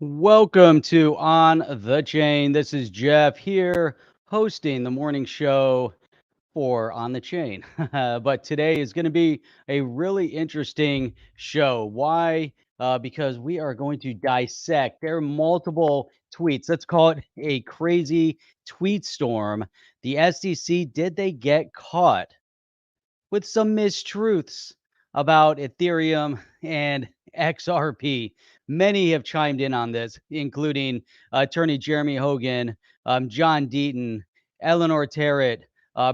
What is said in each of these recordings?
Welcome to On the Chain. This is Jeff here hosting the morning show for On the Chain. But today is going to be a really interesting show. Why? Because we are going to dissect. There are multiple tweets. Let's call it a crazy tweet storm. The SEC, did they get caught with some mistruths about Ethereum and XRP? Many have chimed in on this, including attorney Jeremy Hogan, John Deaton, Eleanor Terret,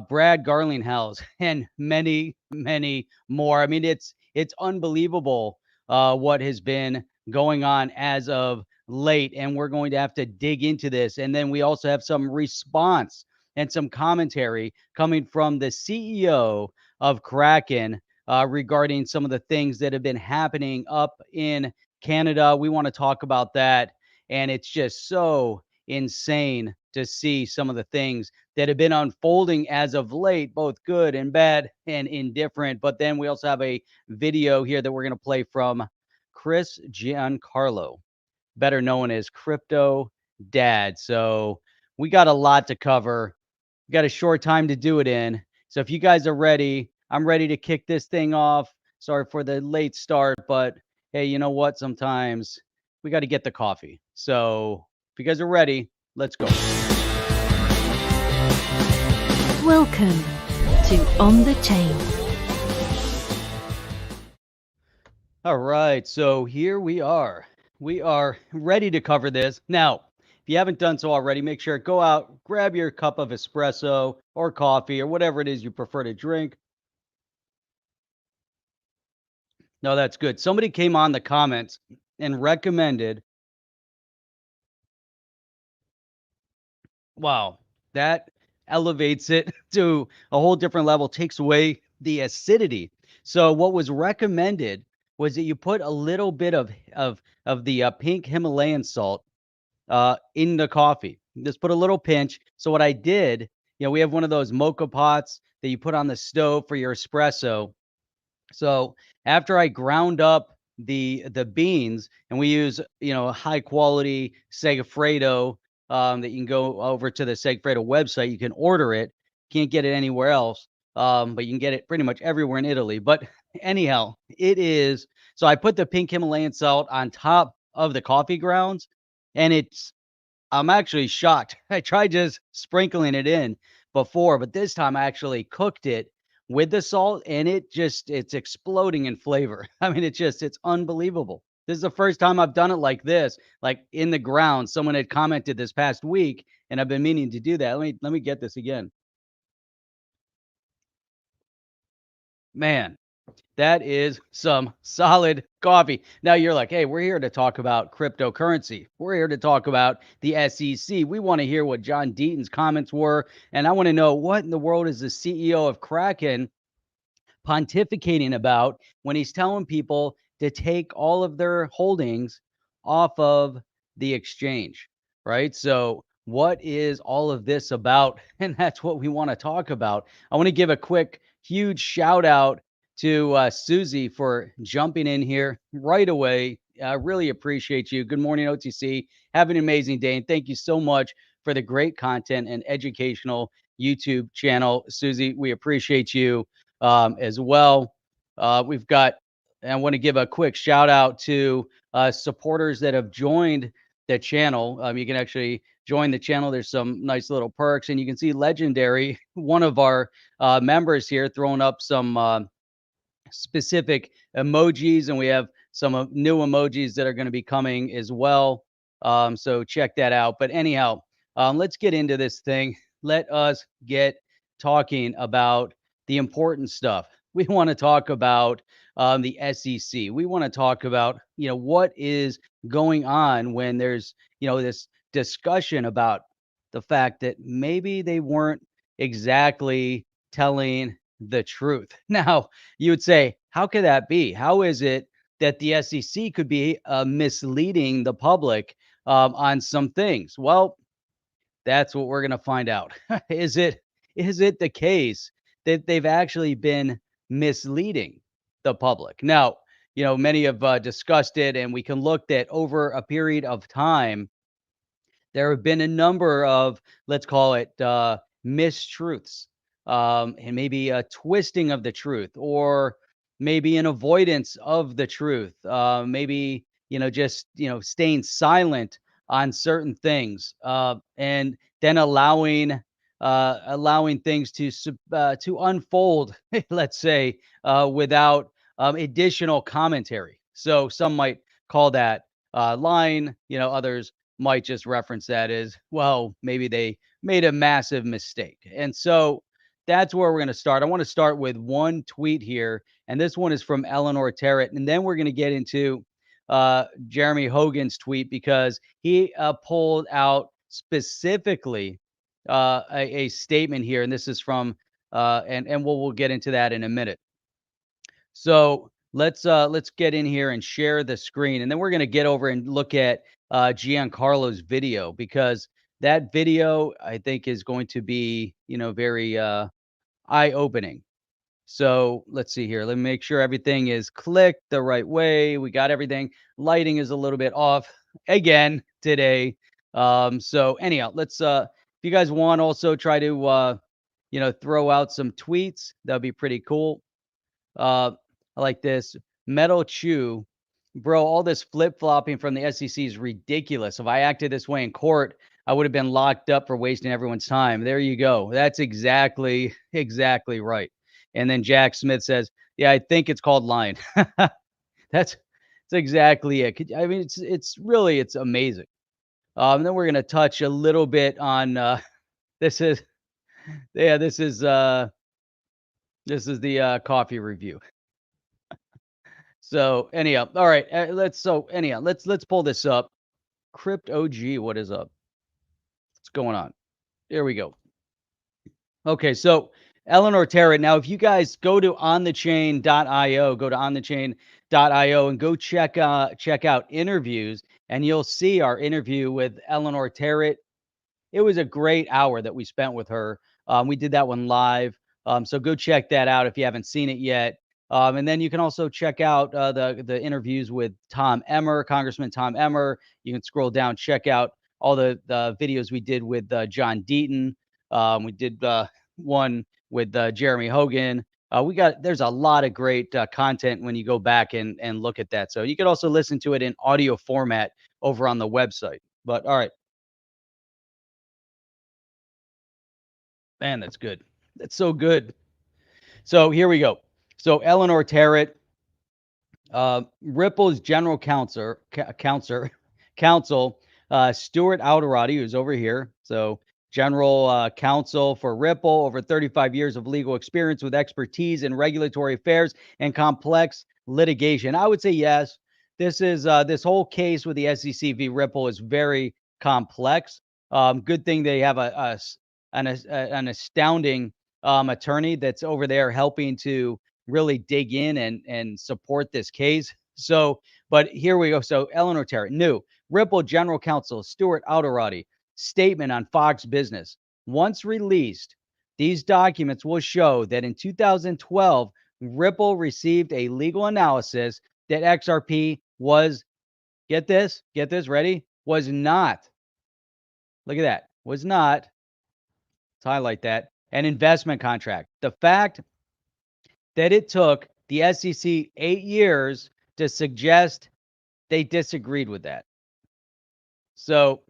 Brad Garlinghouse, and many, many more. I mean, it's unbelievable what has been going on as of late, and we're going to have to dig into this. And then we also have some response and some commentary coming from the CEO of Kraken regarding some of the things that have been happening up in Canada. We want to talk about that. And it's just so insane to see some of the things that have been unfolding as of late, both good and bad and indifferent. But then we also have a video here that we're going to play from Chris Giancarlo, better known as Crypto Dad. So we got a lot to cover. We got a short time to do it in. So if you guys are ready, I'm ready to kick this thing off. Sorry for the late start, but hey, you know what? Sometimes we got to get the coffee. So if you guys are ready, let's go. Welcome to On the Chain. All right. So here we are. We are ready to cover this. Now, if you haven't done so already, make sure go out, grab your cup of espresso or coffee or whatever it is you prefer to drink. No, that's good. Somebody came on the comments and recommended, wow, that elevates it to a whole different level, takes away the acidity. So what was recommended was that you put a little bit of the pink Himalayan salt in the coffee. Just put a little pinch. So what I did, we have one of those mocha pots that you put on the stove for your espresso. So after I ground up the beans, and we use high quality Segafredo, that you can go over to the Segafredo website. You can order it. Can't get it anywhere else, but you can get it pretty much everywhere in Italy. But anyhow, it is. So I put the pink Himalayan salt on top of the coffee grounds, and I'm actually shocked. I tried just sprinkling it in before, but this time I actually cooked it with the salt, and it's exploding in flavor. I mean, it's unbelievable. This is the first time I've done it like this, like in the ground. Someone had commented this past week, and I've been meaning to do that. Let me get this again. Man, that is some solid coffee. Now you're like, hey, we're here to talk about cryptocurrency. We're here to talk about the SEC. We want to hear what John Deaton's comments were. And I want to know, what in the world is the CEO of Kraken pontificating about when he's telling people to take all of their holdings off of the exchange, right? So what is all of this about? And that's what we want to talk about. I want to give a quick, huge shout out to Susie for jumping in here right away. I really appreciate you. Good morning, OTC. Have an amazing day. And thank you so much for the great content and educational YouTube channel. Susie, we appreciate you as well. We've got, and I want to give a quick shout out to supporters that have joined the channel. You can actually join the channel. There's some nice little perks, and you can see Legendary, one of our members here, throwing up some specific emojis, and we have some new emojis that are going to be coming as well. So check that out. But anyhow, let's get into this thing. Let us get talking about the important stuff. We want to talk about the SEC. We want to talk about what is going on when there's this discussion about the fact that maybe they weren't exactly telling the truth. Now, you would say, how could that be? How is it that the SEC could be misleading the public on some things? Well, that's what we're going to find out. Is it the case that they've actually been misleading the public? Now, many have discussed it, and we can look that over a period of time, there have been a number of, let's call it, mistruths, and maybe a twisting of the truth, or maybe an avoidance of the truth. Maybe, just, staying silent on certain things, and then allowing things to unfold, let's say, without additional commentary. So some might call that lying. Others might just reference that as, well, maybe they made a massive mistake. And so that's where we're going to start. I want to start with one tweet here, and this one is from Eleanor Terret, and then we're going to get into Jeremy Hogan's tweet, because he pulled out specifically a statement here, and this is from and we'll get into that in a minute. So let's get in here and share the screen, and then we're gonna get over and look at Giancarlo's video, because that video, I think, is going to be, very eye-opening. So let's see here. Let me make sure everything is clicked the right way. We got everything. Lighting is a little bit off again today. So anyhow, let's if you guys want, also try to throw out some tweets. That'd be pretty cool. I like this. Metal Chew. Bro, all this flip-flopping from the SEC is ridiculous. If I acted this way in court, I would have been locked up for wasting everyone's time. There you go. That's exactly right. And then Jack Smith says, "Yeah, I think it's called lying." That's exactly it. I mean, it's really, it's amazing. And then we're gonna touch a little bit on this is yeah, this is the coffee review. So anyhow, all right. Let's pull this up. Crypt OG, what is up? What's going on? There we go. Okay, so Eleanor Terret. Now, if you guys go to onthechain.io, go to onthechain.io and go check out interviews, and you'll see our interview with Eleanor Terret. It was a great hour that we spent with her. We did that one live. So go check that out if you haven't seen it yet. And then you can also check out the interviews with Tom Emmer, Congressman Tom Emmer. You can scroll down, check out all the videos we did with John Deaton. We did one with Jeremy Hogan. There's a lot of great content when you go back and look at that. So you can also listen to it in audio format over on the website. But all right. Man, that's good. That's so good. So here we go. So Eleanor Terret, Ripple's general counsel, Stuart Alderoty, who's over here. So general counsel for Ripple, over 35 years of legal experience with expertise in regulatory affairs and complex litigation. I would say yes. This is this whole case with the SEC v. Ripple is very complex. Good thing they have an astounding attorney that's over there helping to really dig in and support this case. So, but here we go. So Eleanor Terret, new Ripple general counsel Stuart Alderoty, statement on Fox Business. Once released, these documents will show that in 2012, Ripple received a legal analysis that XRP was, get this, ready, was not, look at that, was not, let's highlight that, an investment contract. The fact that it took the SEC 8 years to suggest they disagreed with that. So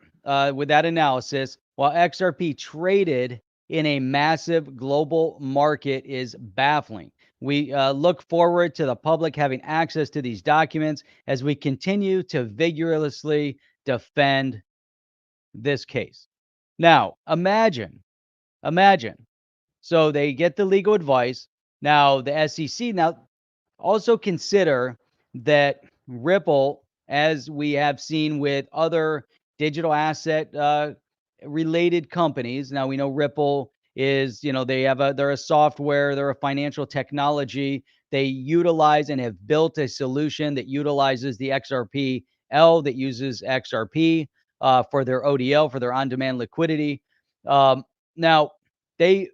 with that analysis, while XRP traded in a massive global market is baffling. We look forward to the public having access to these documents as we continue to vigorously defend this case. Now, imagine. So they get the legal advice. Now, the SEC, now also consider that Ripple, as we have seen with other digital asset related companies. Now we know Ripple is, they're a software, they're a financial technology. They utilize and have built a solution that utilizes the XRP-L, that uses XRP for their ODL, for their on-demand liquidity. Now they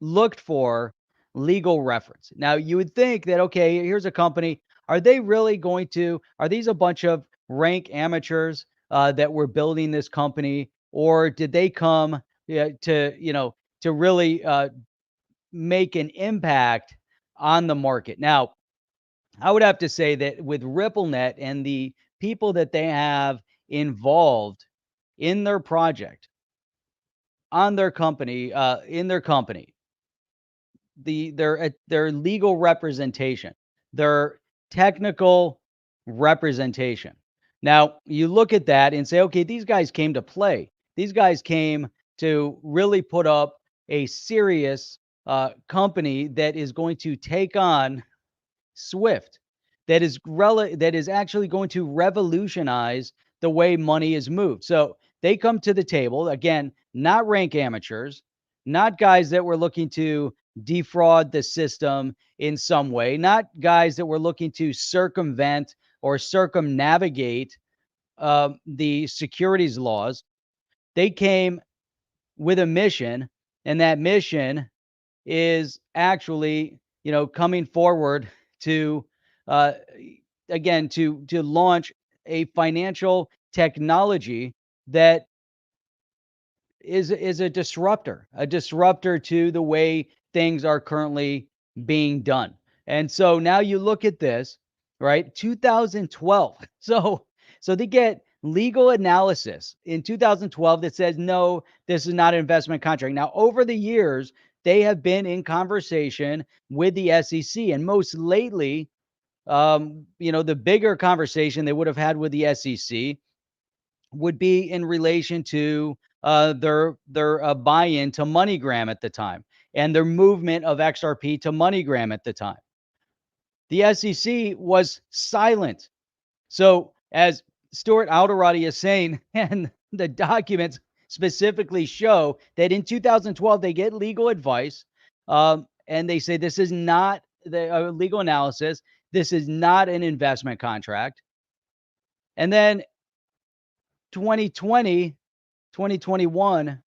looked for legal reference. Now you would think that, okay, here's a company. Are they really going to? Are these a bunch of rank amateurs that were building this company, or did they come to really make an impact on the market? Now, I would have to say that with RippleNet and the people that they have involved in their project, on their company, in their company, their legal representation, their technical representation. Now, you look at that and say, okay, these guys came to play. These guys came to really put up a serious company that is going to take on Swift, that is actually going to revolutionize the way money is moved. So they come to the table again, not rank amateurs, not guys that were looking to defraud the system in some way, not guys that were looking to circumvent or circumnavigate the securities laws. They came with a mission, and that mission is actually, coming forward to, uh, again, to launch a financial technology that is a disruptor to the way things are currently being done. And so now you look at this, right? 2012. So they get legal analysis in 2012 that says no, this is not an investment contract. Now, over the years, they have been in conversation with the SEC, and most lately, the bigger conversation they would have had with the SEC would be in relation to their buy-in to MoneyGram at the time, and their movement of XRP to MoneyGram at the time. The SEC was silent. So as Stuart Alderoty is saying, and the documents specifically show that in 2012 they get legal advice, and they say this is not the legal analysis. This is not an investment contract. And then 2020, 2021,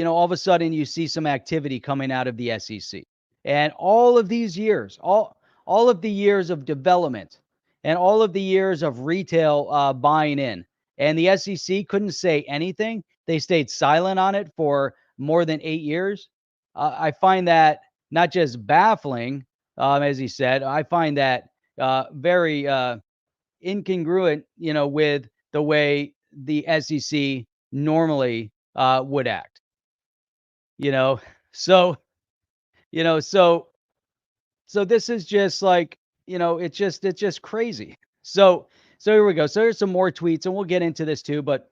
all of a sudden you see some activity coming out of the SEC. And all of these years, all of the years of development and all of the years of retail buying in, and the SEC couldn't say anything. They stayed silent on it for more than 8 years. I find that not just baffling, as he said, I find that very incongruent, with the way the SEC normally would act. You know, so you know, so so this is just like, it's just crazy. So here we go. So here's some more tweets, and we'll get into this too. But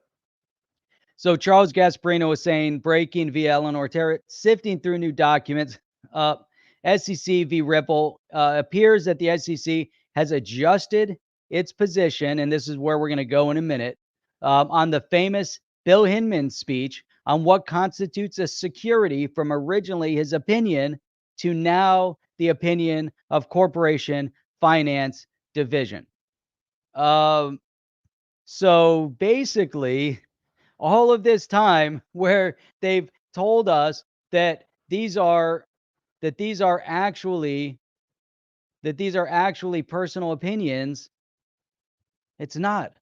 so Charles Gasperino was saying, breaking via Eleanor, Terret, sifting through new documents. SEC v. Ripple appears that the SEC has adjusted its position, and this is where we're going to go in a minute, on the famous Bill Hinman speech on what constitutes a security, from originally his opinion to now the opinion of Corporation Finance Division. So basically, all of this time where they've told us that these are actually personal opinions, it's not.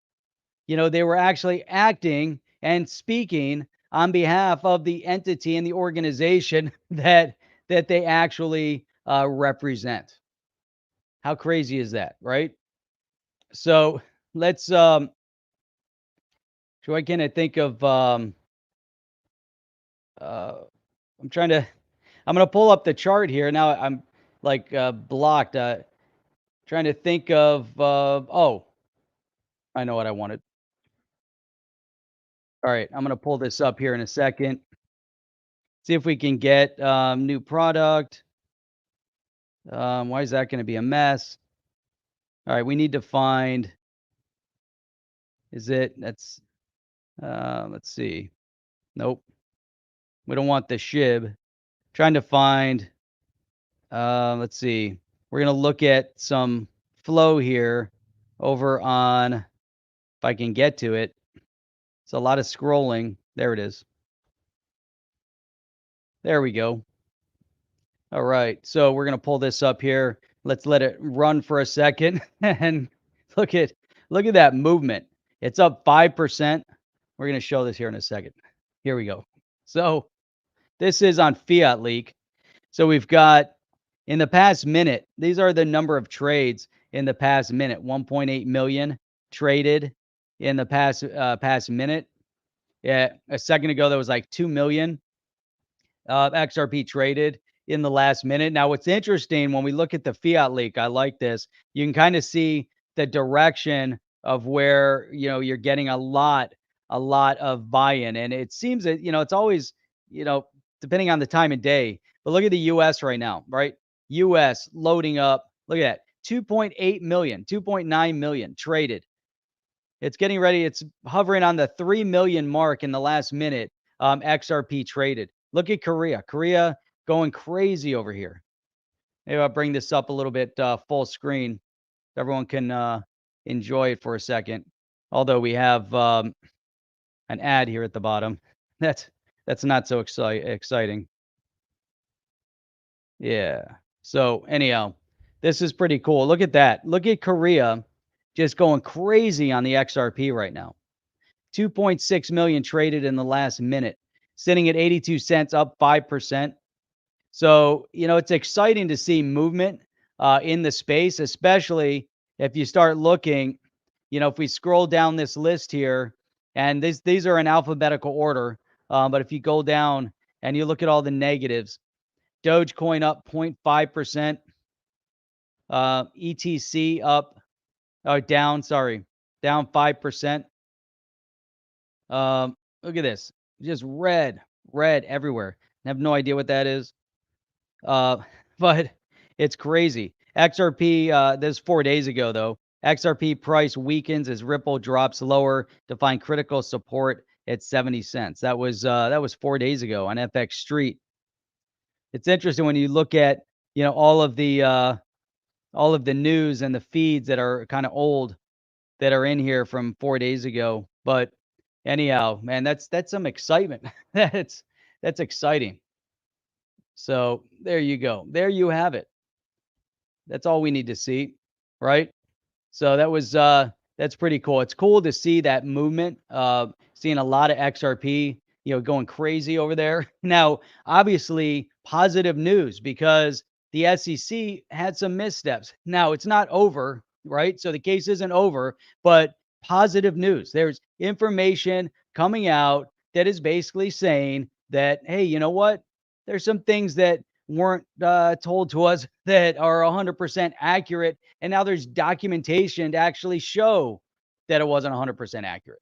They were actually acting and speaking on behalf of the entity and the organization that they actually represent. How crazy is that, right? So let's so I can think of I'm going to pull up the chart here. Now I'm like blocked. Trying to think of oh, I know what I wanted. All right, I'm going to pull this up here in a second. See if we can get new product. Why is that going to be a mess? All right, we need to find. Let's see. Nope. We don't want the SHIB. Trying to find. Let's see. We're going to look at some flow here over on, if I can get to it. It's a lot of scrolling. There it is. There we go. All right. So we're going to pull this up here. Let's let it run for a second and look at that movement. It's up 5%. We're going to show this here in a second. Here we go. So this is on FiatLeak. So we've got in the past minute, these are the number of trades in the past minute. 1.8 million traded in the past minute. Yeah, a second ago there was like 2 million XRP traded in the last minute. Now, what's interesting when we look at the FiatLeak, I like this. You can kind of see the direction of where you're getting a lot of buy-in, and it seems that it's always depending on the time of day. But look at the U.S. right now, right? U.S. loading up. Look at that, 2.8 million, 2.9 million traded. It's getting ready. It's hovering on the 3 million mark in the last minute. XRP traded. Look at Korea. Korea going crazy over here. Maybe I'll bring this up a little bit full screen so everyone can enjoy it for a second. Although we have an ad here at the bottom. That's not so exciting. Yeah. So anyhow, this is pretty cool. Look at that. Look at Korea just going crazy on the XRP right now. 2.6 million traded in the last minute, sitting at 82 cents, up 5%. So, it's exciting to see movement in the space, especially if you start looking, if we scroll down this list here, and these are in alphabetical order, but if you go down and you look at all the negatives, Dogecoin up 0.5%, ETC down 5%. Look at this, just red everywhere. I have no idea what that is. But it's crazy. XRP, this 4 days ago though. XRP price weakens as Ripple drops lower to find critical support at 70 cents. That was 4 days ago on FX Street. It's interesting when you look at, all of the news and the feeds that are kind of old that are in here from 4 days ago. But anyhow, man, that's some excitement. That's exciting. So there you go. There you have it. That's all we need to see, right? So that's pretty cool. It's cool to see that movement. Seeing a lot of XRP, going crazy over there. Now, obviously, positive news because the SEC had some missteps. Now it's not over, right? So the case isn't over, but positive news. There's information coming out that is basically saying that, hey, you know what? There's some things that weren't told to us that are 100% accurate. And now there's documentation to actually show that it wasn't 100% accurate.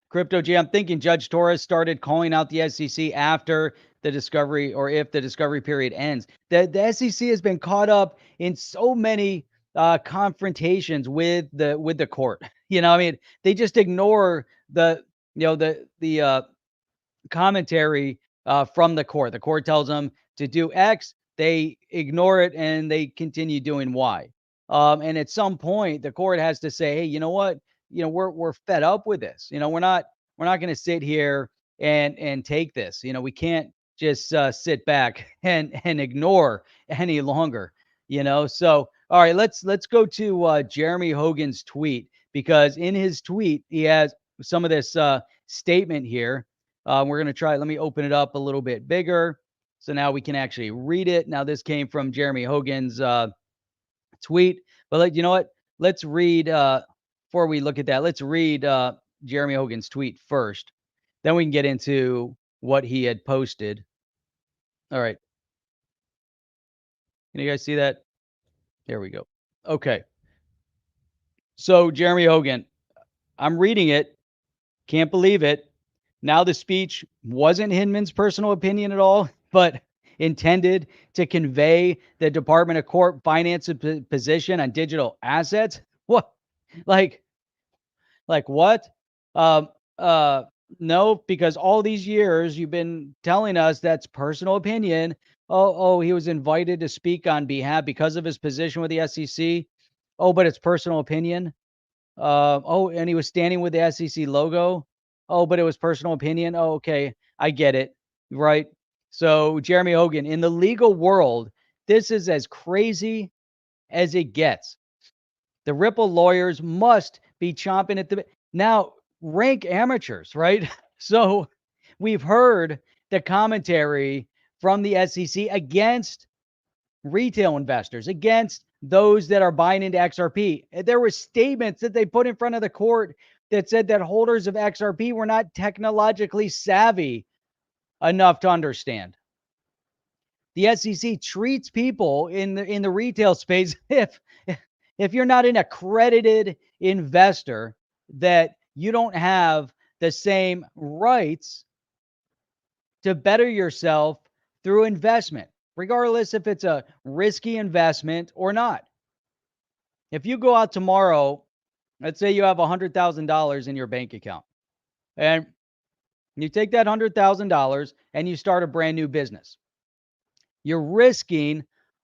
Crypto G, I'm thinking Judge Torres started calling out the SEC after the discovery, or if the discovery period ends. The SEC has been caught up in so many confrontations with the court. I mean, they just ignore the commentary from the court. The court tells them to do X, they ignore it and they continue doing Y. And at some point, the court has to say, hey, you know what? We're fed up with this. We're not going to sit here and take this. We can't just sit back and ignore any longer. So all right, let's go to Jeremy Hogan's tweet, because in his tweet he has some of this statement here. We're going to try. Let me open it up a little bit bigger so now we can actually read it. Now this came from Jeremy Hogan's tweet, but you know what? Let's read before we look at that. Let's read Jeremy Hogan's tweet first. Then we can get into what he had posted. All right. Can you guys see that? There we go. Okay. So Jeremy Hogan, I'm reading it. Can't believe it. Now the speech wasn't Hinman's personal opinion at all, but intended to convey the Department of Corp Finance's position on digital assets. What? Like what? No, because all these years you've been telling us that's personal opinion. Oh, he was invited to speak on behalf because of his position with the SEC. Oh, but it's personal opinion. And he was standing with the SEC logo. Oh, but it was personal opinion. Oh, okay. I get it. Right. So, Jeremy Hogan, in the legal world, this is as crazy as it gets. The Ripple lawyers must be chomping at the bit. Now, rank amateurs, right? So, we've heard the commentary from the SEC against retail investors, against those that are buying into XRP. There were statements that they put in front of the court that said that holders of XRP were not technologically savvy enough to understand. The SEC treats people in the retail space if you're not an accredited investor, that you don't have the same rights to better yourself through investment, regardless if it's a risky investment or not. If you go out tomorrow, let's say you have $100,000 in your bank account, and you take that $100,000 and you start a brand new business. You're risking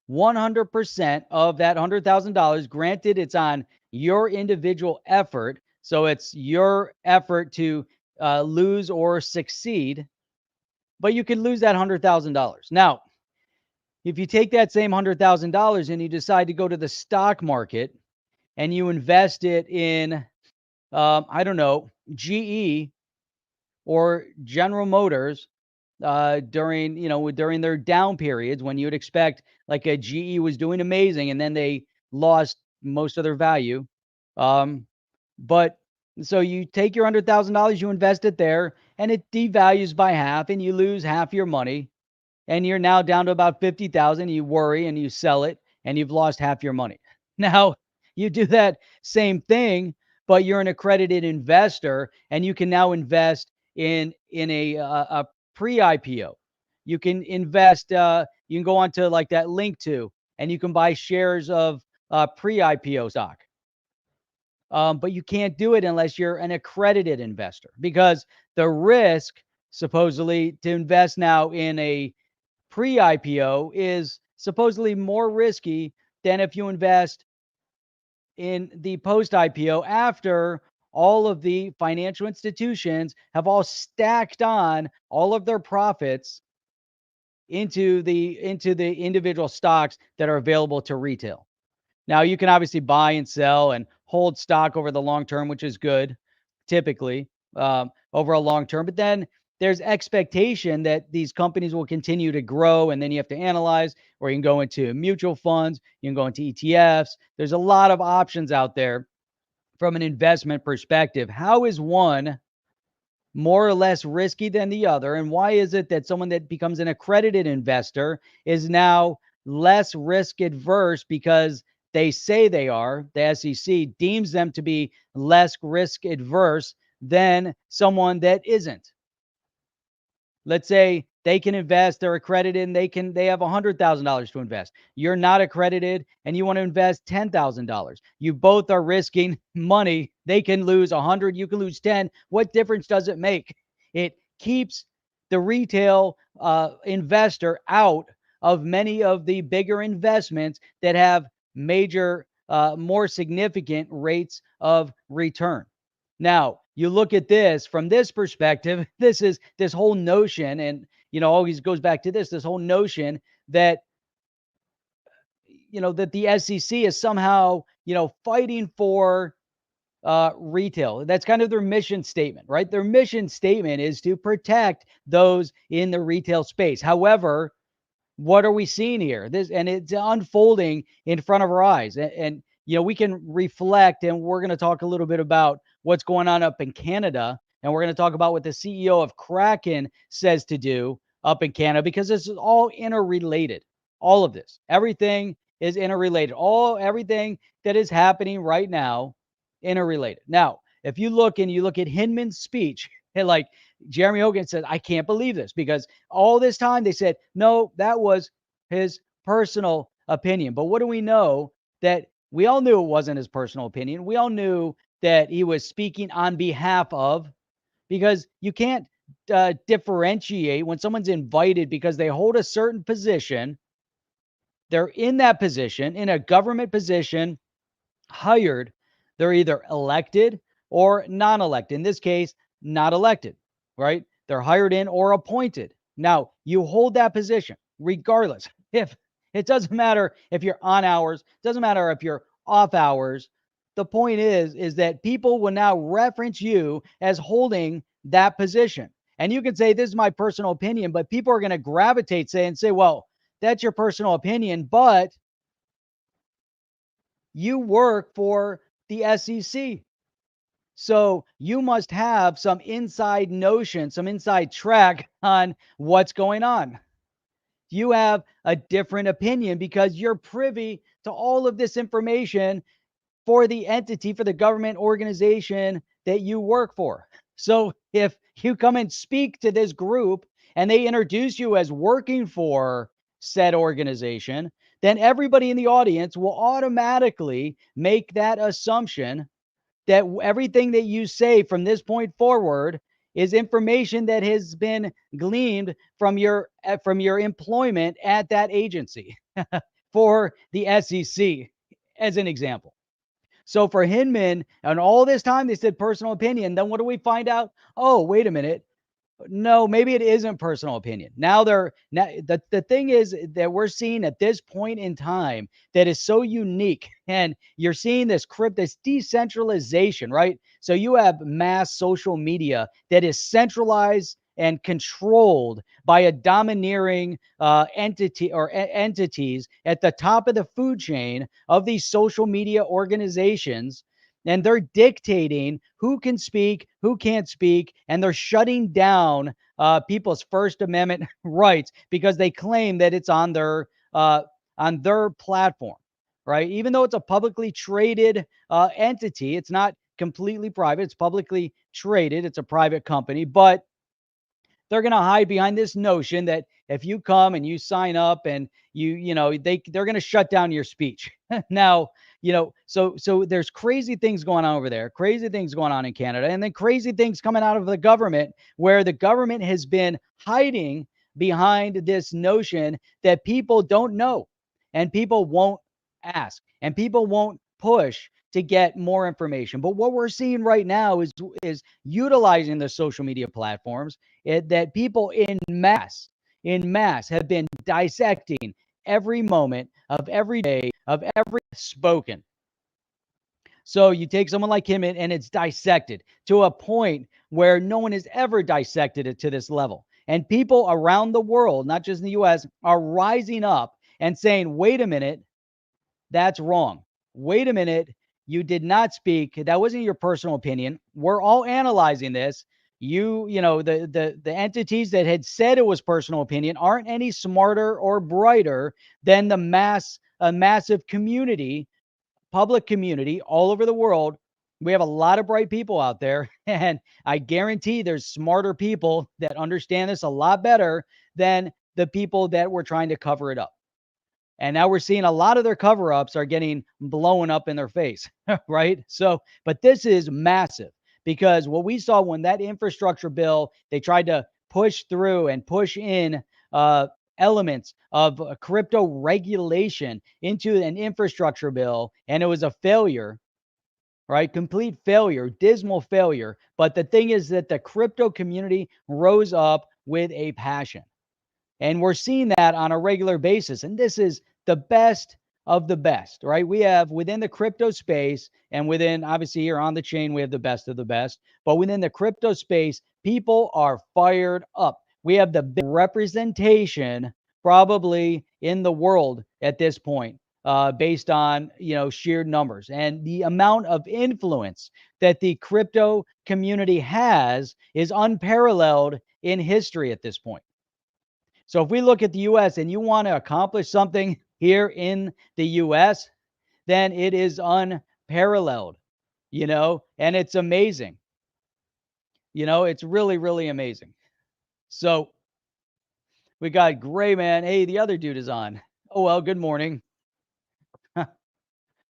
100% of that $100,000. Granted, it's on your individual effort. So it's your effort to lose or succeed, but you can lose that $100,000. Now, if you take that same $100,000 and you decide to go to the stock market and you invest it in, I don't know, GE or General Motors, during their down periods when you would expect, like, a GE was doing amazing and then they lost most of their value. But so you take your $100,000, you invest it there, and it devalues by half, and you lose half your money, and you're now down to about 50,000. You worry and you sell it, and you've lost half your money. Now you do that same thing, but you're an accredited investor, and you can now invest in a pre-IPO. You can invest. You can go onto, like, that link to, and you can buy shares of pre-IPO stock. But you can't do it unless you're an accredited investor, because the risk, supposedly, to invest now in a pre-IPO is supposedly more risky than if you invest in the post-IPO after all of the financial institutions have all stacked on all of their profits into the individual stocks that are available to retail. Now, you can obviously buy and sell and hold stock over the long term, which is good, typically, over a long term. But then there's expectation that these companies will continue to grow, and then you have to analyze, or you can go into mutual funds, you can go into ETFs. There's a lot of options out there from an investment perspective. How is one more or less risky than the other? And why is it that someone that becomes an accredited investor is now less risk adverse because they say they are? The SEC deems them to be less risk adverse than someone that isn't. Let's say they can invest, they're accredited, and they have $100,000 to invest. You're not accredited and you want to invest $10,000. You both are risking money. They can lose 100, you can lose 10. What difference does it make? It keeps the retail investor out of many of the bigger investments that have major, more significant rates of return. Now, you look at this from this perspective, this whole notion, and, always goes back to this whole notion that, that the SEC is somehow, fighting for retail. That's kind of their mission statement, right? Their mission statement is to protect those in the retail space. However, what are we seeing here? And it's unfolding in front of our eyes. And we can reflect, and we're going to talk a little bit about what's going on up in Canada. And we're going to talk about what the CEO of Kraken says to do up in Canada, because this is all interrelated. All of this, everything is interrelated. Everything that is happening right now, interrelated. Now, if you look at Hinman's speech, and, like, Jeremy Hogan said, I can't believe this, because all this time they said, no, that was his personal opinion. But what do we know? That we all knew it wasn't his personal opinion. We all knew that he was speaking on behalf of, because you can't differentiate when someone's invited because they hold a certain position. They're in that position, in a government position, hired. They're either elected or non-elected. In this case, not elected, right? They're hired in or appointed. Now, you hold that position regardless. If it doesn't matter if you're on hours, doesn't matter if you're off hours. The point is that people will now reference you as holding that position. And you can say, this is my personal opinion, but people are going to gravitate and say, well, that's your personal opinion, but you work for the SEC. So you must have some inside notion, some inside track on what's going on. You have a different opinion because you're privy to all of this information for the entity, for the government organization that you work for. So if you come and speak to this group and they introduce you as working for said organization, then everybody in the audience will automatically make that assumption that everything that you say from this point forward is information that has been gleaned from your employment at that agency for the SEC, as an example. So for Hinman, and all this time they said personal opinion. Then what do we find out? Oh, wait a minute. No, maybe it isn't personal opinion. Now the thing is that we're seeing at this point in time that is so unique, and you're seeing this decentralization, right? So you have mass social media that is centralized and controlled by a domineering entity or entities at the top of the food chain of these social media organizations, and they're dictating who can speak, who can't speak, and they're shutting down people's First Amendment rights because they claim that it's on their platform, right? Even though it's a publicly traded entity, it's not completely private. It's publicly traded. It's a private company, but they're going to hide behind this notion that if you come and you sign up and they're going to shut down your speech. Now, so there's crazy things going on over there, crazy things going on in Canada, and then crazy things coming out of the government, where the government has been hiding behind this notion that people don't know, and people won't ask, and people won't push to get more information. But what we're seeing right now is utilizing the social media platforms, that people in mass have been dissecting every moment of every day of every spoken. So you take someone like him and it's dissected to a point where no one has ever dissected it to this level. And people around the world, not just in the US, are rising up and saying, wait a minute, that's wrong. Wait a minute, you did not speak. That wasn't your personal opinion. We're all analyzing this. The entities that had said it was personal opinion aren't any smarter or brighter than the massive community, public community all over the world. We have a lot of bright people out there, and I guarantee there's smarter people that understand this a lot better than the people that were trying to cover it up. And now we're seeing a lot of their cover-ups are getting blown up in their face, right? So, but this is massive, because what we saw when that infrastructure bill, they tried to push through and push in elements of crypto regulation into an infrastructure bill, and it was a failure, right? Complete failure, dismal failure. But the thing is that the crypto community rose up with a passion. And we're seeing that on a regular basis. And this is the best of the best, right? We have within the crypto space, and within, obviously, here on the chain, we have the best of the best. But within the crypto space, people are fired up. We have the big representation probably in the world at this point, based on, sheer numbers. And the amount of influence that the crypto community has is unparalleled in history at this point. So if we look at the US and you want to accomplish something here in the US, then it is unparalleled, and it's amazing. It's really, really amazing. So we got Gray Man. Hey, the other dude is on. Oh, well, good morning.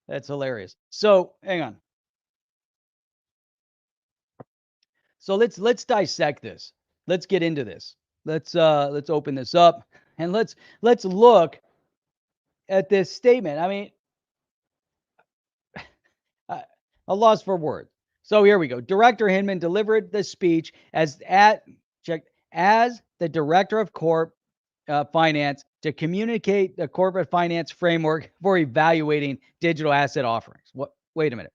That's hilarious. So hang on. So let's dissect this. Let's get into this. Let's open this up and let's look at this statement. I mean, a loss for words. So here we go. Director Hinman delivered the speech as the director of finance to communicate the corporate finance framework for evaluating digital asset offerings. What? Wait a minute.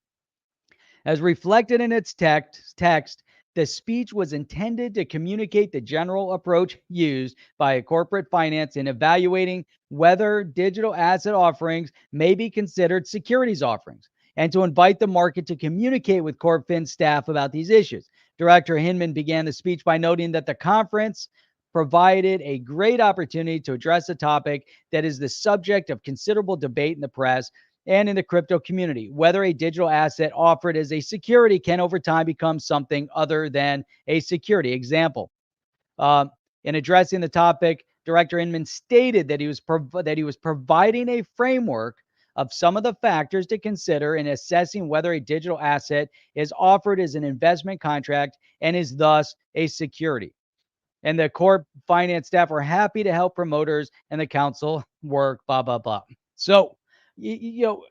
As reflected in its text, the speech was intended to communicate the general approach used by corporate finance in evaluating whether digital asset offerings may be considered securities offerings, and to invite the market to communicate with CorpFin staff about these issues. Director Hinman began the speech by noting that the conference provided a great opportunity to address a topic that is the subject of considerable debate in the press and in the crypto community. Whether a digital asset offered as a security can over time become something other than a security. Example, in addressing the topic, Director Hinman stated that he was providing a framework of some of the factors to consider in assessing whether a digital asset is offered as an investment contract and is thus a security. And the corp finance staff are happy to help promoters and the council work, blah, blah, blah. So, you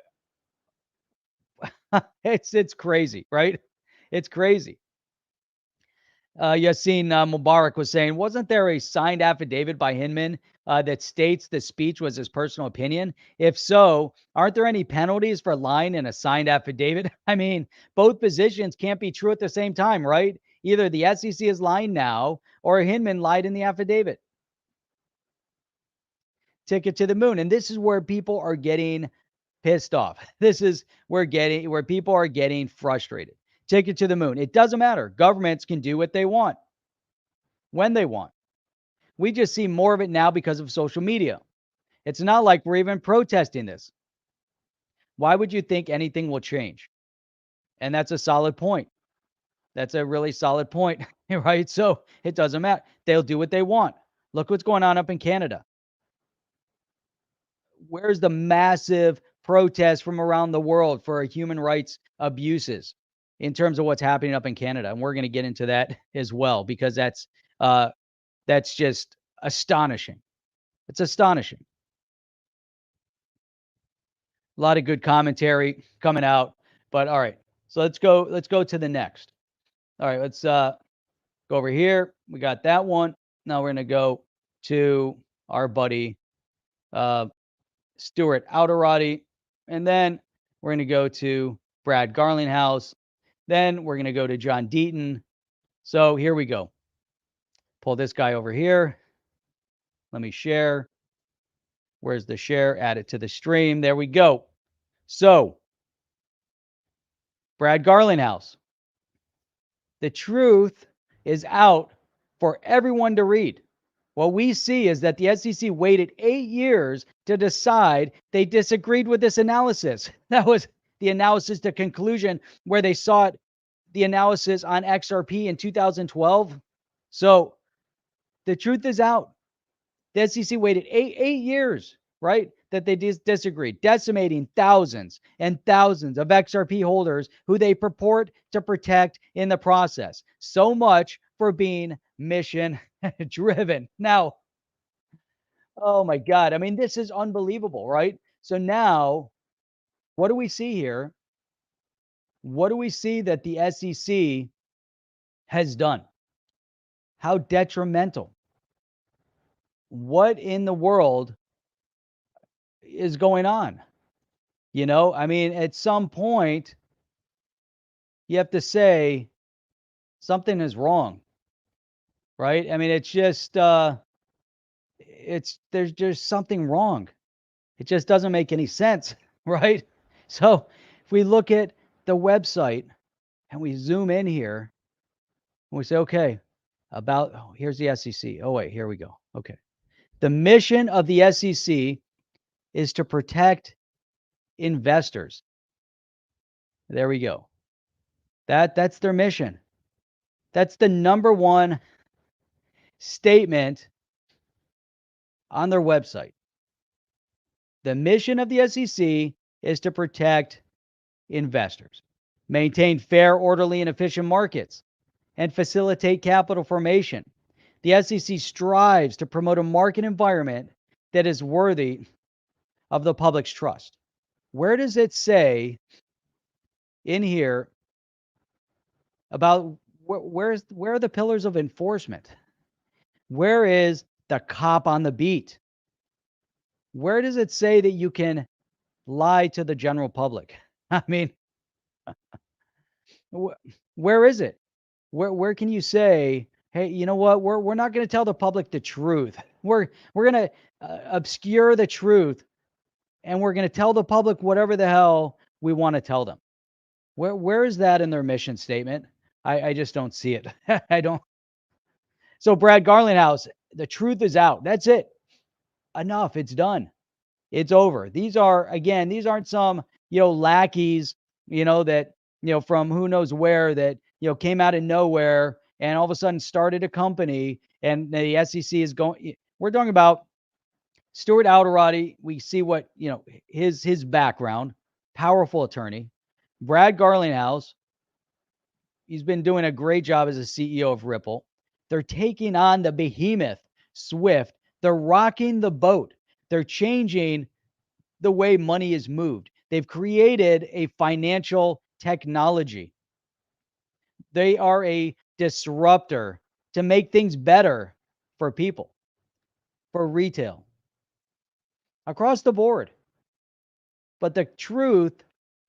know, it's crazy, right? It's crazy. Yassin Mubarak was saying, wasn't there a signed affidavit by Hinman that states the speech was his personal opinion? If so, aren't there any penalties for lying in a signed affidavit? I mean, both positions can't be true at the same time, right? Either the SEC is lying now or Hinman lied in the affidavit. Ticket to the moon. And this is where people are getting pissed off. This is where people are getting frustrated. Take it to the moon. It doesn't matter. Governments can do what they want when they want. We just see more of it now because of social media. It's not like we're even protesting this. Why would you think anything will change? And that's a solid point. That's a really solid point, right? So it doesn't matter. They'll do what they want. Look what's going on up in Canada. Where's the massive protest from around the world for human rights abuses in terms of what's happening up in Canada? And we're going to get into that as well, because that's just astonishing. It's astonishing. A lot of good commentary coming out, but all right. So let's go to the next. All right, let's go over here. We got that one. Now we're going to go to our buddy Stuart Alderoty, and then we're going to go to Brad Garlinghouse. Then we're going to go to John Deaton. So here we go. Pull this guy over here. Let me share. Where's the share? Add it to the stream. There we go. So, Brad Garlinghouse. The truth is out for everyone to read. What we see is that the SEC waited 8 years to decide they disagreed with this analysis. That was the analysis to conclusion where they sought the analysis on XRP in 2012. So the truth is out. The SEC waited eight years, right? That they disagreed, decimating thousands and thousands of XRP holders who they purport to protect in the process. So much for being mission driven. Now, oh my God. I mean, this is unbelievable, right? So now, what do we see here? What do we see that the SEC has done? How detrimental. What in the world is going on? You know, I mean, at some point, you have to say something is wrong, right? I mean, it's just, there's just something wrong. It just doesn't make any sense, right? So if we look at the website and we zoom in here and we say, okay, here's the SEC. Oh, wait, here we go. Okay. The mission of the SEC is to protect investors. There we go. That's their mission. That's the number one statement on their website. The mission of the SEC is to protect investors, maintain fair, orderly, and efficient markets, and facilitate capital formation. The SEC strives to promote a market environment that is worthy of the public's trust. Where does it say in here about where are the pillars of enforcement? Where is the cop on the beat? Where does it say that you can lie to the general public? I mean, where is it? Where can you say, hey, you know what? We're not going to tell the public the truth. We're going to obscure the truth, and we're going to tell the public whatever the hell we want to tell them. Where is that in their mission statement? I just don't see it. I don't. So Brad Garlinghouse, the truth is out. That's it. Enough. It's done. It's over. These aren't some, lackeys, that, from who knows where that, came out of nowhere and all of a sudden started a company and the SEC is going. We're talking about Stuart Alderoty. We see what, his background, powerful attorney. Brad Garlinghouse, he's been doing a great job as a CEO of Ripple. They're taking on the behemoth, Swift. They're rocking the boat. They're changing the way money is moved. They've created a financial technology. They are a disruptor to make things better for people, for retail, across the board. But the truth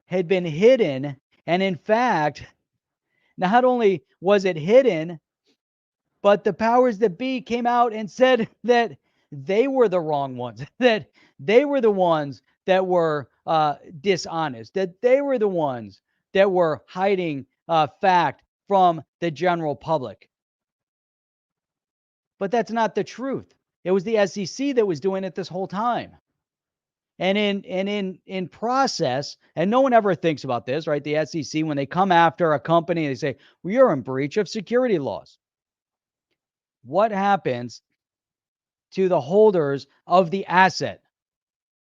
had been hidden. And in fact, not only was it hidden, but the powers that be came out and said that they were the wrong ones, that they were the ones that were dishonest, that they were the ones that were hiding fact from the general public. But that's not the truth. It was the SEC that was doing it this whole time. And in process, and no one ever thinks about this, right? The SEC, when they come after a company, they say, well, you're in breach of security laws. What happens to the holders of the asset?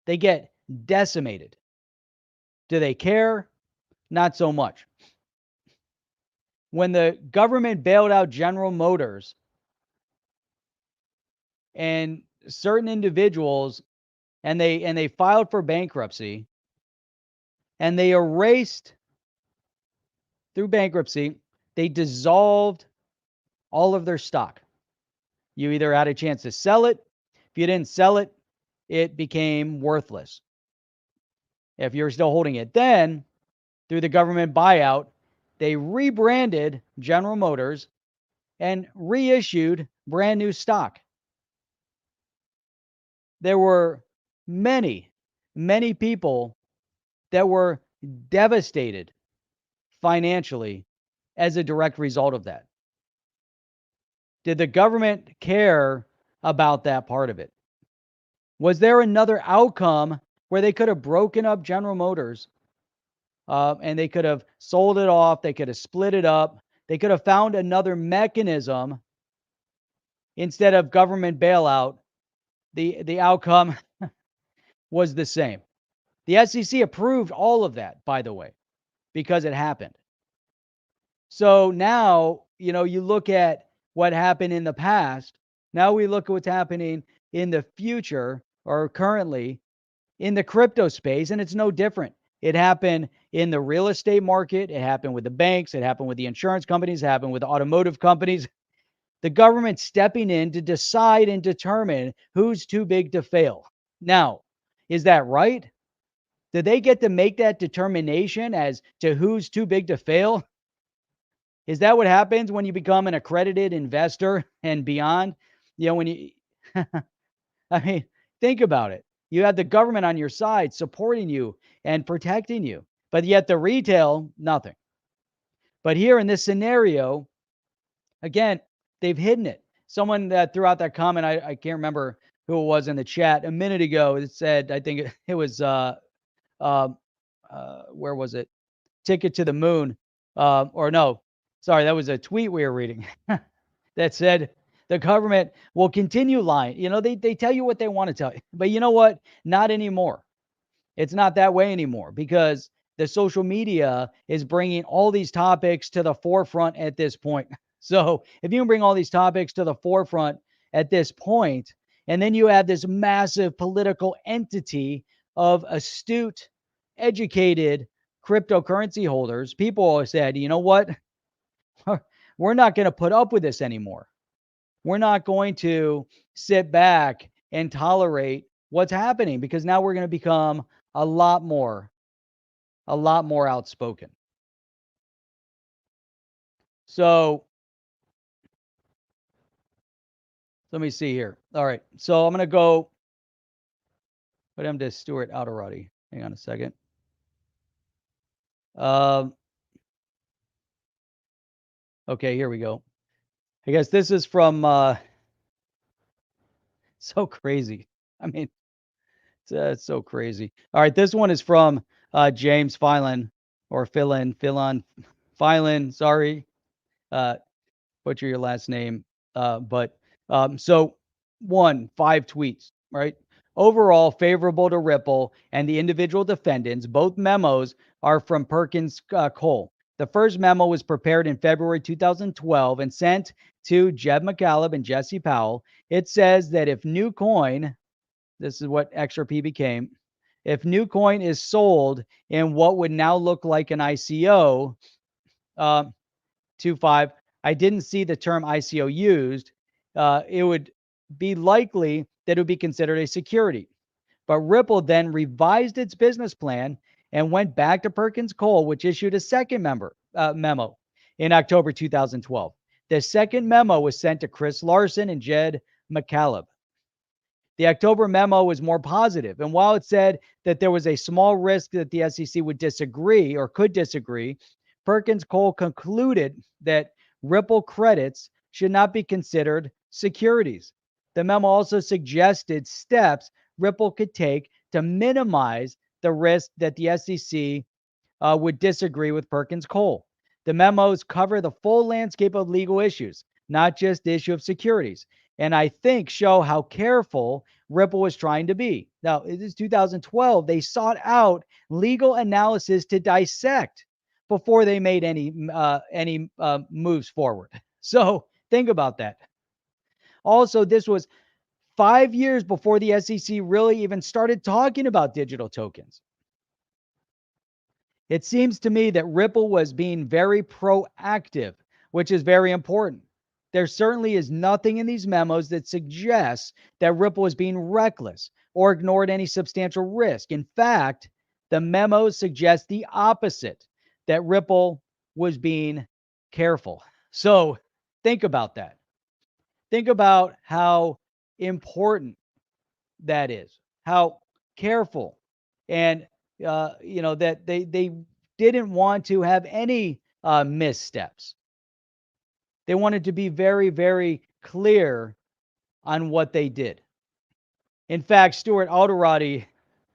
They get decimated. Do they care? Not so much. When the government bailed out General Motors and certain individuals, and they filed for bankruptcy, and they erased through bankruptcy, they dissolved all of their stock. You either had a chance to sell it. If you didn't sell it, it became worthless. If you're still holding it, then through the government buyout, they rebranded General Motors and reissued brand new stock. There were many, many people that were devastated financially as a direct result of that. Did the government care about that part of it? Was there another outcome where they could have broken up General Motors and they could have sold it off? They could have split it up. They could have found another mechanism instead of government bailout. The outcome was the same. The SEC approved all of that, by the way, because it happened. So now, you look at what happened in the past. Now we look at what's happening in the future or currently in the crypto space, and it's no different. It happened in the real estate market. It happened with the banks. It happened with the insurance companies. It happened with the automotive companies. The government stepping in to decide and determine who's too big to fail. Now, is that right? Did they get to make that determination as to who's too big to fail? Is that what happens when you become an accredited investor and beyond? When you, I mean, think about it. You have the government on your side supporting you and protecting you, but yet the retail, nothing. But here in this scenario, again, they've hidden it. Someone that threw out that comment, I can't remember who it was in the chat a minute ago. It said, I think it was, where was it? Ticket to the Moon. Or no, sorry, that was a tweet we were reading that said the government will continue lying. They tell you what they want to tell you, but you know what? Not anymore. It's not that way anymore because the social media is bringing all these topics to the forefront at this point. So if you can bring all these topics to the forefront at this point, and then you have this massive political entity of astute, educated cryptocurrency holders, people said, you know what? We're not going to put up with this anymore. We're not going to sit back and tolerate what's happening, because now we're going to become a lot more outspoken. So let me see here. All right. So I'm going to go put him to Stuart Alderoty. Hang on a second. Okay, here we go. I guess this is from so crazy. I mean, it's so crazy. All right, this one is from James Filan, or Filan, sorry. Butcher your last name. But so 5 tweets, right? Overall, favorable to Ripple and the individual defendants. Both memos are from Perkins Coie. The first memo was prepared in February 2012 and sent to Jeb McCaleb and Jesse Powell. It says that if new coin, this is what XRP became, if new coin is sold in what would now look like an ICO, 2.5, I didn't see the term ICO used. It would be likely that it would be considered a security. But Ripple then revised its business plan and went back to Perkins Coie, which issued a second memo in October 2012. The second memo was sent to Chris Larson and Jed McCaleb. The October memo was more positive, and while it said that there was a small risk that the SEC would disagree or could disagree, Perkins Coie concluded that Ripple credits should not be considered securities. The memo also suggested steps Ripple could take to minimize the risk that the SEC would disagree with Perkins Coie. The memos cover the full landscape of legal issues, not just the issue of securities, and I think show how careful Ripple was trying to be. Now, it is 2012. They sought out legal analysis to dissect before they made any moves forward. So think about that. Also, this was 5 years before the SEC really even started talking about digital tokens. It seems to me that Ripple was being very proactive, which is very important. There certainly is nothing in these memos that suggests that Ripple was being reckless or ignored any substantial risk. In fact, the memos suggest the opposite, that Ripple was being careful. So think about that. Think about how important that is, how careful, and that they didn't want to have any missteps. They wanted to be very, very clear on what they did. In fact, Stuart Alderoty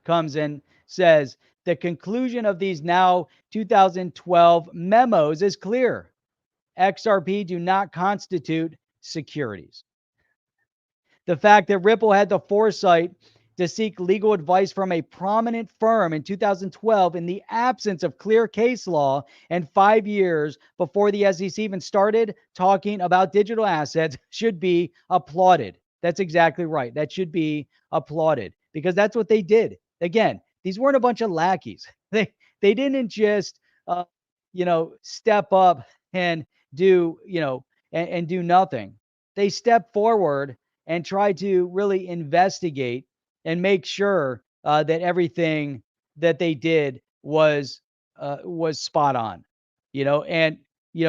comes and says the conclusion of these now 2012 memos is clear. XRP do not constitute securities. The fact that Ripple had the foresight to seek legal advice from a prominent firm in 2012 in the absence of clear case law and 5 years before the SEC even started talking about digital assets should be applauded. That's exactly right. That should be applauded, because that's what they did. Again, these weren't a bunch of lackeys. They didn't just step up and do and do nothing. They stepped forward and tried to really investigate and make sure that everything that they did was spot on, and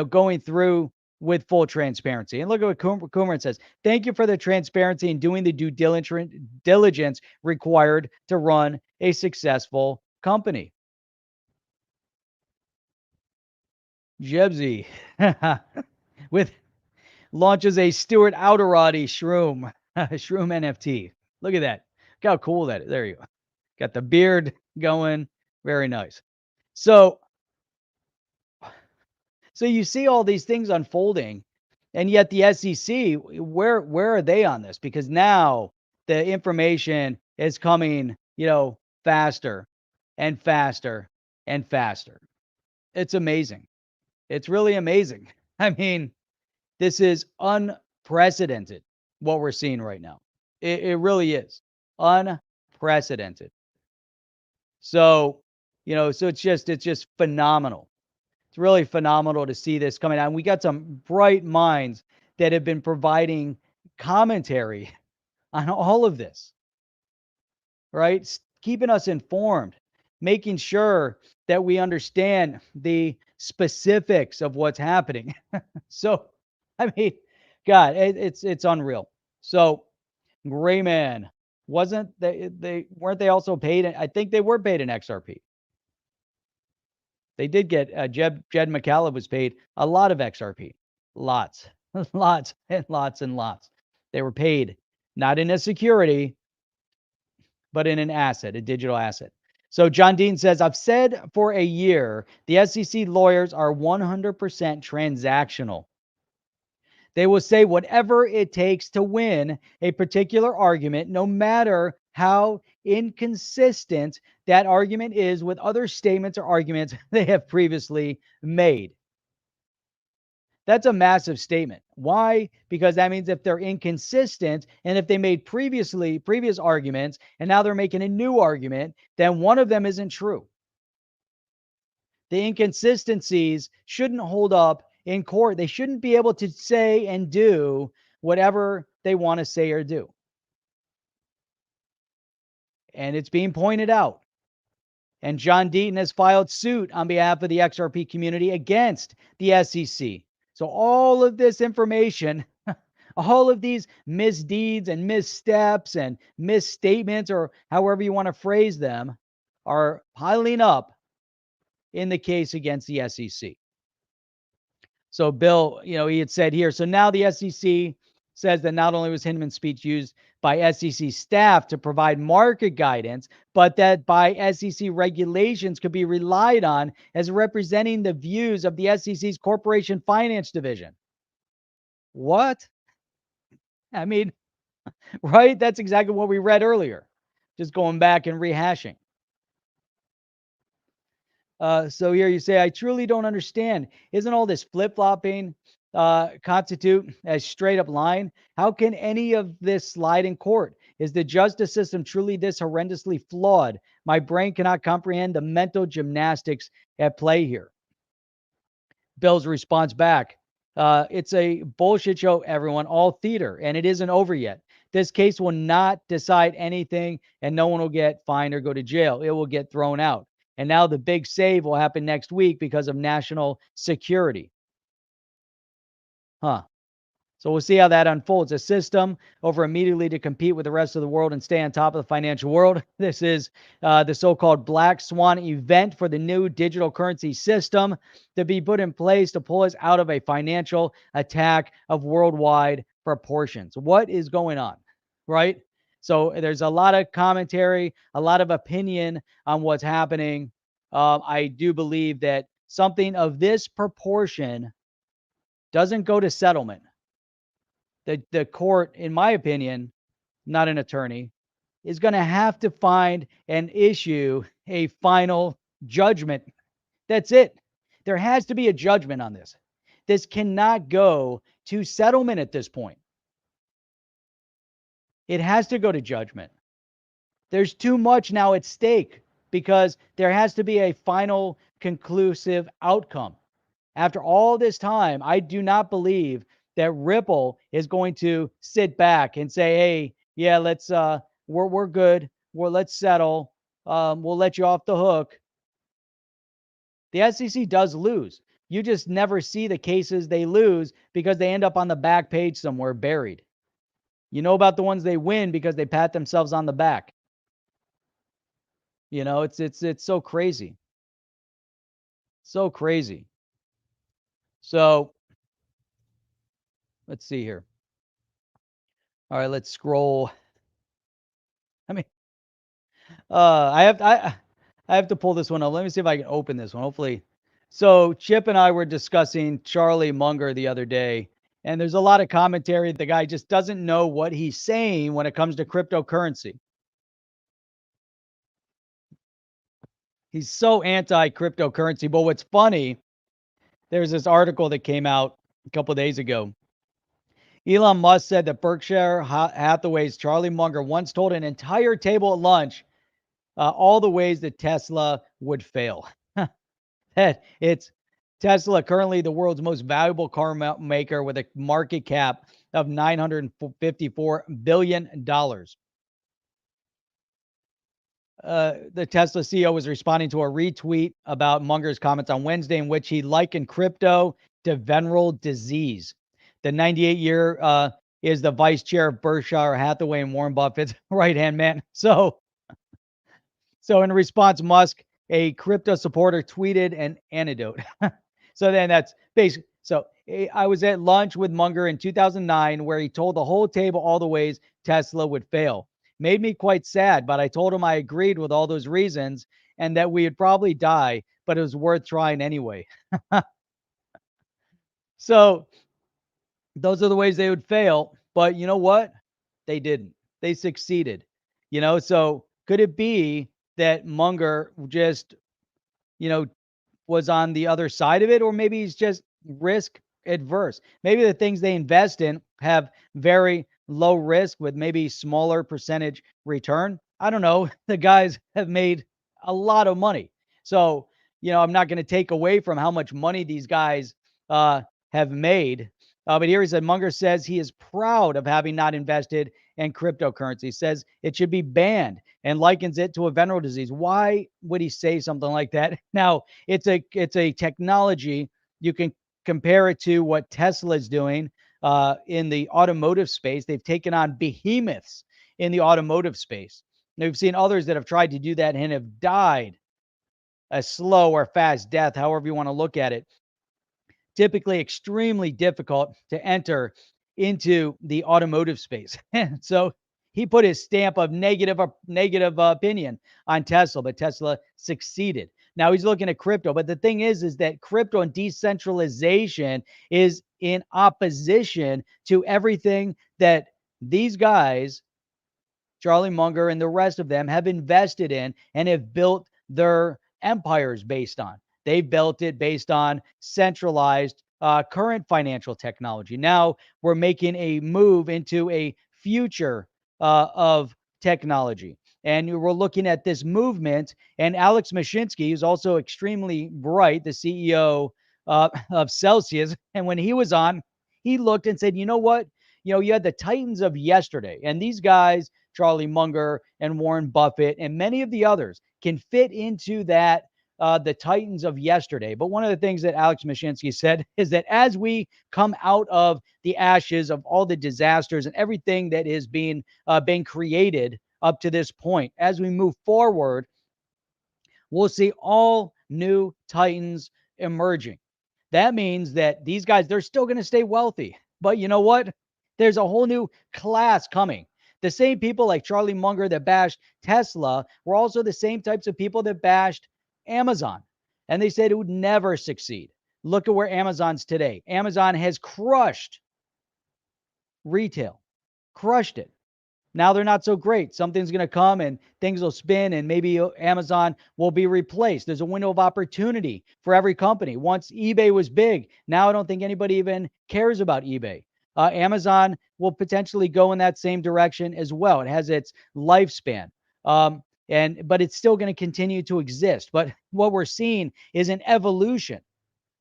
going through with full transparency. And look at what Coomer says. Thank you for the transparency and doing the due diligence required to run a successful company. Jebsy with launches a Stuart Alderoty shroom NFT. Look at that. Look how cool that is. There you go. Got the beard going. Very nice. So you see all these things unfolding, and yet the SEC, where are they on this? Because now the information is coming, faster and faster and faster. It's amazing. It's really amazing. I mean, this is unprecedented what we're seeing right now. It really is unprecedented. So, so it's just phenomenal. It's really phenomenal to see this coming out. And we got some bright minds that have been providing commentary on all of this, right? Keeping us informed, making sure that we understand the specifics of what's happening. So, I mean, God, it's unreal. So, Gray Man, weren't they also paid? I think they were paid in XRP. They did get Jed McCaleb was paid a lot of XRP, lots, lots and lots and lots. They were paid not in a security, but in an asset, a digital asset. So John Dean says, I've said for a year, the SEC lawyers are 100% transactional. They will say whatever it takes to win a particular argument, no matter how inconsistent that argument is with other statements or arguments they have previously made. That's a massive statement. Why? Because that means if they're inconsistent and if they made previous arguments and now they're making a new argument, then one of them isn't true. The inconsistencies shouldn't hold up in court. They shouldn't be able to say and do whatever they want to say or do. And it's being pointed out. And John Deaton has filed suit on behalf of the XRP community against the SEC. So all of this information, all of these misdeeds and missteps and misstatements, or however you want to phrase them, are piling up in the case against the SEC. So Bill, he had said here, so now the SEC says that not only was Hinman's speech used by SEC staff to provide market guidance, but that by SEC regulations could be relied on as representing the views of the SEC's corporation finance division. What? I mean, right? That's exactly what we read earlier. Just going back and rehashing. So here you say, I truly don't understand. Isn't all this flip-flopping constitute a straight-up lying? How can any of this slide in court? Is the justice system truly this horrendously flawed? My brain cannot comprehend the mental gymnastics at play here. Bill's response back, it's a bullshit show, everyone, all theater, and it isn't over yet. This case will not decide anything, and no one will get fined or go to jail. It will get thrown out. And now the big save will happen next week because of national security. So we'll see how that unfolds. A system over immediately to compete with the rest of the world and stay on top of the financial world. This is the so-called black swan event for the new digital currency system to be put in place to pull us out of a financial attack of worldwide proportions. What is going on, right? So there's a lot of commentary, a lot of opinion on what's happening. I do believe that something of this proportion doesn't go to settlement. The court, in my opinion, not an attorney, is going to have to find and issue a final judgment. That's it. There has to be a judgment on this. This cannot go to settlement at this point. It has to go to judgment. There's too much now at stake because there has to be a final conclusive outcome. After all this time, I do not believe that Ripple is going to sit back and say, hey, yeah, let's we're good. Let's settle. We'll let you off the hook. The SEC does lose. You just never see the cases they lose because they end up on the back page somewhere buried. You know about the ones they win because they pat themselves on the back. It's so crazy. So crazy. So let's see here. All right, let's scroll. I mean, I have to pull this one up. Let me see if I can open this one. Hopefully. So Chip and I were discussing Charlie Munger the other day, and there's a lot of commentary. The guy just doesn't know what he's saying when it comes to cryptocurrency. He's so anti-cryptocurrency. But what's funny, there's this article that came out a couple of days ago. Elon Musk said that Berkshire Hathaway's Charlie Munger once told an entire table at lunch all the ways that Tesla would fail. That it's Tesla, currently the world's most valuable car maker with a market cap of $954 billion. The Tesla CEO was responding to a retweet about Munger's comments on Wednesday, in which he likened crypto to venereal disease. The 98-year is the vice chair of Berkshire Hathaway and Warren Buffett's right-hand man. So in response, Musk, a crypto supporter, tweeted an anecdote. So then that's basic. So I was at lunch with Munger in 2009, where he told the whole table all the ways Tesla would fail. Made me quite sad, but I told him I agreed with all those reasons and that we would probably die, but it was worth trying anyway. So those are the ways they would fail. But you know what? They didn't. They succeeded. So could it be that Munger just, was on the other side of it, or maybe he's just risk adverse? Maybe the things they invest in have very low risk with maybe smaller percentage return. I don't know. The guys have made a lot of money. So, I'm not going to take away from how much money these guys have made. But here he said, Munger says he is proud of having not invested in cryptocurrency. He says it should be banned and likens it to a venereal disease. Why would he say something like that? Now, it's a technology. You can compare it to what Tesla is doing in the automotive space. They've taken on behemoths in the automotive space. Now, we've seen others that have tried to do that and have died a slow or fast death, however you want to look at it. Typically extremely difficult to enter into the automotive space. So he put his stamp of negative opinion on Tesla, but Tesla succeeded. Now he's looking at crypto, but the thing is that crypto and decentralization is in opposition to everything that these guys, Charlie Munger and the rest of them, have invested in and have built their empires based on. They built it based on centralized current financial technology. Now we're making a move into a future of technology. And we're looking at this movement. And Alex Mashinsky, who's also extremely bright, the CEO of Celsius. And when he was on, he looked and said, you know what? You had the titans of yesterday. And these guys, Charlie Munger and Warren Buffett and many of the others, can fit into that the titans of yesterday. But one of the things that Alex Mashinsky said is that as we come out of the ashes of all the disasters and everything that is being created up to this point, as we move forward, we'll see all new titans emerging. That means that these guys, they're still going to stay wealthy. But you know what? There's a whole new class coming. The same people like Charlie Munger that bashed Tesla were also the same types of people that bashed Amazon. And they said it would never succeed. Look at where Amazon's today. Amazon has crushed retail, crushed it. Now they're not so great. Something's going to come and things will spin and maybe Amazon will be replaced. There's a window of opportunity for every company. Once eBay was big, now I don't think anybody even cares about eBay. Amazon will potentially go in that same direction as well. It has its lifespan. But it's still going to continue to exist. But what we're seeing is an evolution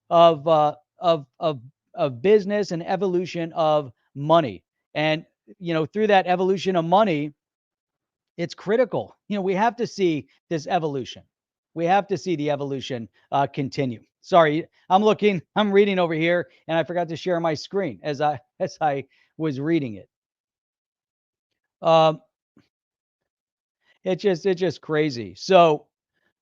of business and evolution of money. And through that evolution of money, it's critical. We have to see this evolution. We have to see the evolution continue. Sorry, I'm reading over here, and I forgot to share my screen as I was reading it. It's just crazy. So,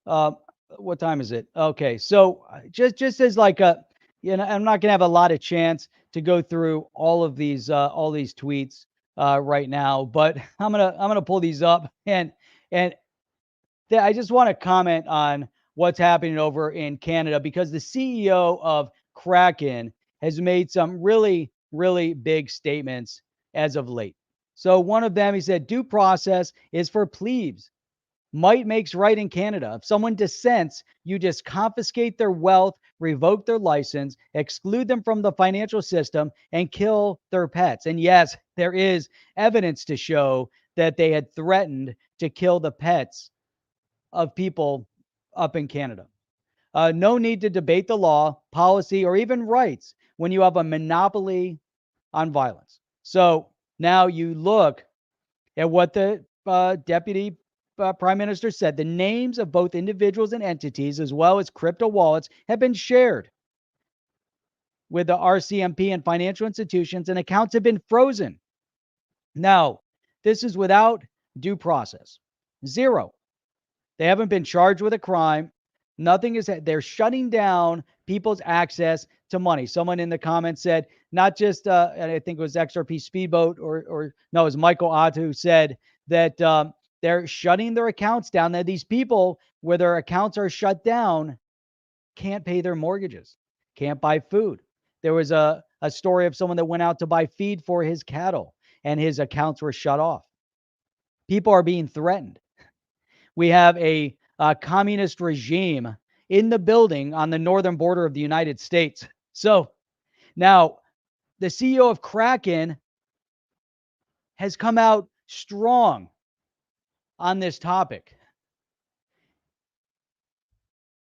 what time is it? Okay, so just as like I'm not gonna have a lot of chance to go through all these tweets right now, but I'm gonna pull these up and I just want to comment on what's happening over in Canada, because the CEO of Kraken has made some really, really big statements as of late. So one of them, he said, due process is for plebes. Might makes right in Canada. If someone dissents, you just confiscate their wealth, revoke their license, exclude them from the financial system, and kill their pets. And yes, there is evidence to show that they had threatened to kill the pets of people up in Canada. No need to debate the law, policy, or even rights when you have a monopoly on violence. So now you look at what the deputy prime minister said. The names of both individuals and entities, as well as crypto wallets, have been shared with the RCMP and financial institutions, and accounts have been frozen. Now, this is without due process. Zero. They haven't been charged with a crime. Nothing is, they're shutting down people's access to money. Someone in the comments said, not just, I think it was XRP Speedboat, or no, it was Michael Ott who said that they're shutting their accounts down. That these people, where their accounts are shut down, can't pay their mortgages, can't buy food. There was a story of someone that went out to buy feed for his cattle, and his accounts were shut off. People are being threatened. We have a communist regime in the building on the northern border of the United States. So now the CEO of Kraken has come out strong on this topic.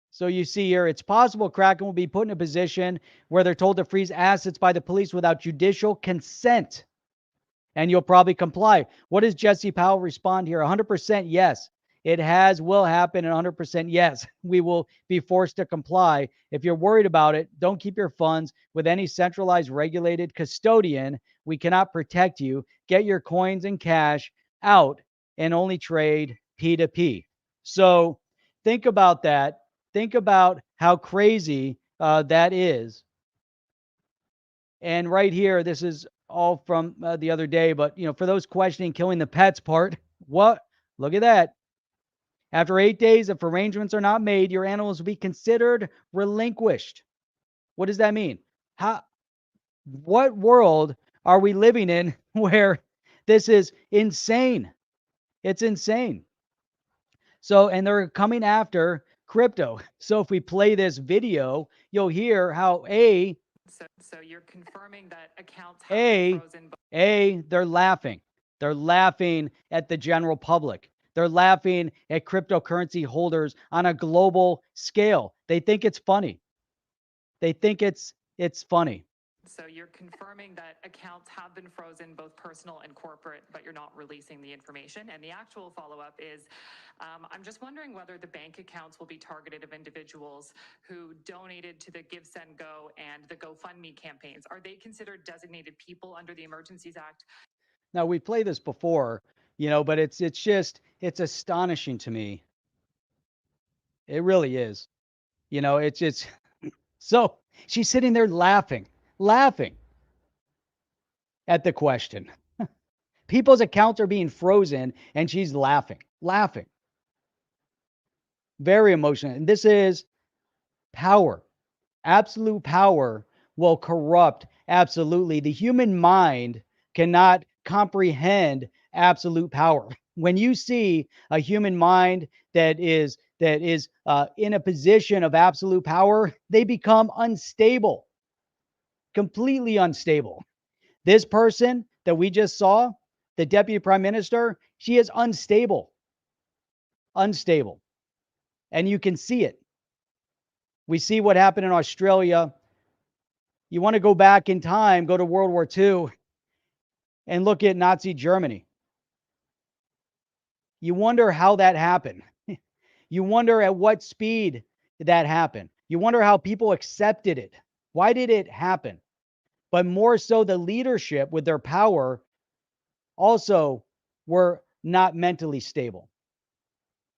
So you see here, it's possible Kraken will be put in a position where they're told to freeze assets by the police without judicial consent. And you'll probably comply. What does Jesse Powell respond here? 100% yes. It will happen, and 100% yes. We will be forced to comply. If you're worried about it, don't keep your funds with any centralized regulated custodian. We cannot protect you. Get your coins and cash out and only trade P2P. So think about that. Think about how crazy that is. And right here, this is all from the other day, but for those questioning killing the pets part, what? Look at that. After 8 days, if arrangements are not made, your animals will be considered relinquished. What does that mean? What world are we living in where this is insane? It's insane. So, and they're coming after crypto. So if we play this video, you'll hear how So you're confirming that accounts have been frozen. They're laughing. They're laughing at the general public. They're laughing at cryptocurrency holders on a global scale. They think it's funny. They think it's funny. So you're confirming that accounts have been frozen, both personal and corporate, but you're not releasing the information. And the actual follow-up is, I'm just wondering whether the bank accounts will be targeted of individuals who donated to the Give, Send, Go and the GoFundMe campaigns. Are they considered designated people under the Emergencies Act? Now, we played this before, but it's astonishing to me. It really is. It's just so she's sitting there laughing at the question. People's accounts are being frozen and she's laughing. Very emotional. And this is power. Absolute power will corrupt absolutely. The human mind cannot comprehend absolute power. When you see a human mind that is in a position of absolute power, they become unstable, completely unstable. This person that we just saw, the deputy prime minister, she is unstable. And you can see it. We see what happened in Australia. You want to go back in time, go to World War II and look at Nazi Germany. You wonder how that happened. You wonder at what speed that happened. You wonder how people accepted it. Why did it happen? But more so, the leadership with their power also were not mentally stable.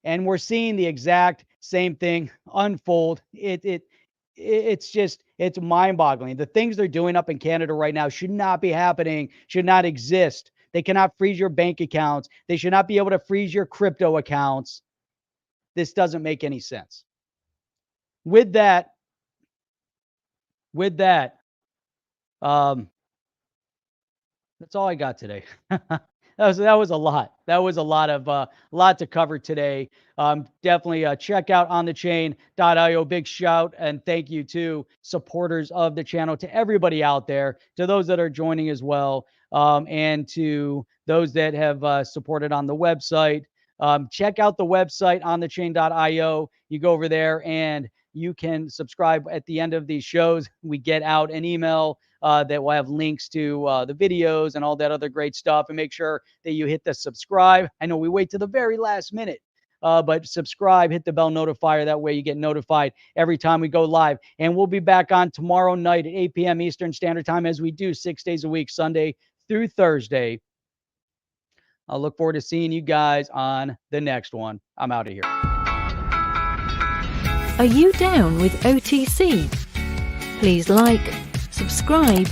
And we're seeing the exact same thing unfold. It's mind-boggling. The things they're doing up in Canada right now should not be happening, should not exist. They cannot freeze your bank accounts. They should not be able to freeze your crypto accounts. This doesn't make any sense. With that, that's all I got today. That was a lot. That was a lot to cover today. Definitely check out onthechain.io. Big shout and thank you to supporters of the channel, to everybody out there, to those that are joining as well, and to those that have supported on the website. Check out the website onthechain.io. You go over there and you can subscribe at the end of these shows. We get out an email that will have links to the videos and all that other great stuff. And make sure that you hit the subscribe. I know we wait to the very last minute, but subscribe, hit the bell notifier. That way you get notified every time we go live. And we'll be back on tomorrow night at 8 p.m. Eastern Standard Time, as we do 6 days a week, Sunday through Thursday. I'll look forward to seeing you guys on the next one. I'm out of here. Are you down with OTC? Please like, subscribe,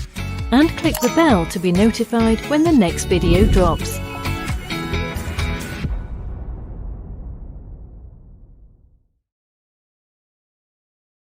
and click the bell to be notified when the next video drops.